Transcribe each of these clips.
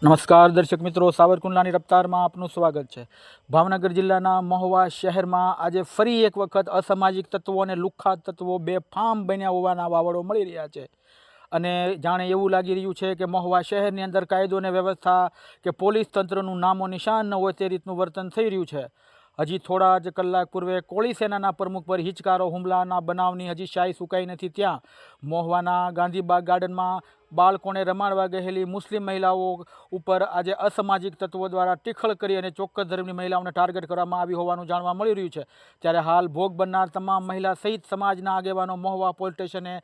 નમસ્કાર દર્શક મિત્રો, સાવરકુંડલાની રફતારમાં આપનું સ્વાગત છે। ભાવનગર જિલ્લાના મહુવા શહેરમાં આજે ફરી એક વખત અસામાજિક તત્વો અને લુખ્ખા તત્વો બેફામ બન્યા હોવાના વાવડો મળી રહ્યા છે અને જાણે એવું લાગી રહ્યું છે કે મહુવા શહેરની અંદર કાયદો અને વ્યવસ્થા કે પોલીસ તંત્રનું નામો નિશાન ન હોય તે રીતનું વર્તન થઈ રહ્યું છે। હજી થોડા જ કલાક પૂર્વે કોળી સેનાના પ્રમુખ પર હિચકારો હુમલાના બનાવની હજી શાહી સુકાઈ નથી ત્યાં મહુવાના ગાંધીબાગ ગાર્ડનમાં બાળકોને રમાડવા ગયેલી મુસ્લિમ મહિલાઓ ઉપર આજે અસામાજિક તત્વો દ્વારા ટીખળ કરી અને ચોક્કસ ધર્મની મહિલાઓને ટાર્ગેટ કરવામાં આવી હોવાનું જાણવા મળી રહ્યું છે। ત્યારે હાલ ભોગ બનનાર તમામ મહિલા સહિત સમાજના આગેવાનો મહુવા પોલીસ સ્ટેશને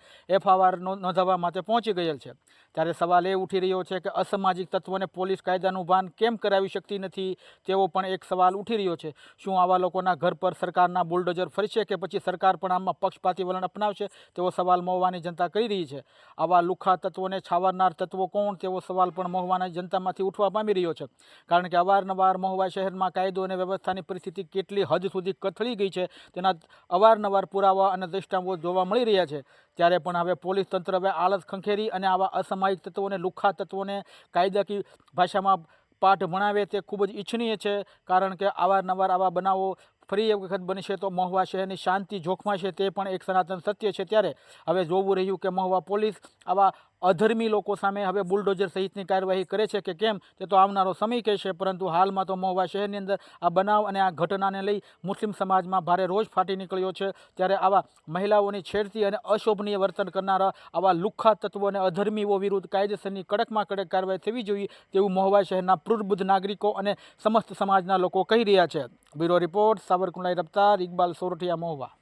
FIR નોંધાવવા માટે પહોંચી ગયેલ છે। ત્યારે સવાલ એ ઉઠી રહ્યો છે કે અસામાજિક તત્વોને પોલીસ કાયદાનું ભાન કેમ કરાવી શકતી નથી તેવો પણ એક સવાલ ઉઠી રહ્યો છે। શું આવા લોકોના ઘર પર સરકારના બુલડોઝર ફરશે કે પછી સરકાર પણ આમાં પક્ષપાતી વલણ અપનાવશે તેવો સવાલ મહુવાની જનતા કરી રહી છે। આવા લુખ્ખા તત્વોને છાવરનાર તત્વો કોણ તેવો સવાલ પણ મહુવાના જનતામાંથી ઉઠવા પામી રહ્યો છે। કારણ કે અવારનવાર મહુવા શહેરમાં કાયદો અને વ્યવસ્થાની પરિસ્થિતિ કેટલી હદ સુધી કથળી ગઈ છે તેના અવારનવાર પુરાવા અને દ્રષ્ટાંતો જોવા મળી રહ્યા છે। ત્યારે પણ હવે પોલીસ તંત્ર હવે આળસ ખંખેરી અને આવા અસામાજિક તત્વોને લુખ્ખા તત્વોને કાયદાકીય ભાષામાં પાઠ ભણાવે તે ખૂબ જ ઈચ્છનીય છે। કારણ કે અવારનવાર આવા બનાવો ફરી એક વખત બનશે તો મહુવા શહેરની શાંતિ જોખમાશે તે પણ એક સનાતન સત્ય છે। ત્યારે હવે જોવું રહ્યું કે મહુવા પોલીસ આવા અધર્મી લોકો સામે હવે બુલડોઝર સહિતની કાર્યવાહી કરે છે કે કેમ તે તો આવનારો સમય કહેશે। પરંતુ હાલમાં તો મહુવા શહેરની અંદર આ બનાવ અને આ ઘટનાને લઈ મુસ્લિમ સમાજમાં ભારે રોષ ફાટી નીકળ્યો છે। ત્યારે આવા મહિલાઓની છેડતી અને અશોભનીય વર્તન કરનારા આવા લુખ્ખા તત્વો અને અધર્મીઓ વિરુદ્ધ કાયદેસરની કડકમાં કડક કાર્યવાહી થવી જોઈએ તેવું મહુવા શહેરના પ્રબુદ્ધ નાગરિકો અને સમસ્ત સમાજના લોકો કહી રહ્યા છે। Bureau report, Savarkundla રફતાર, Iqbal Sorathiya, Mahuva.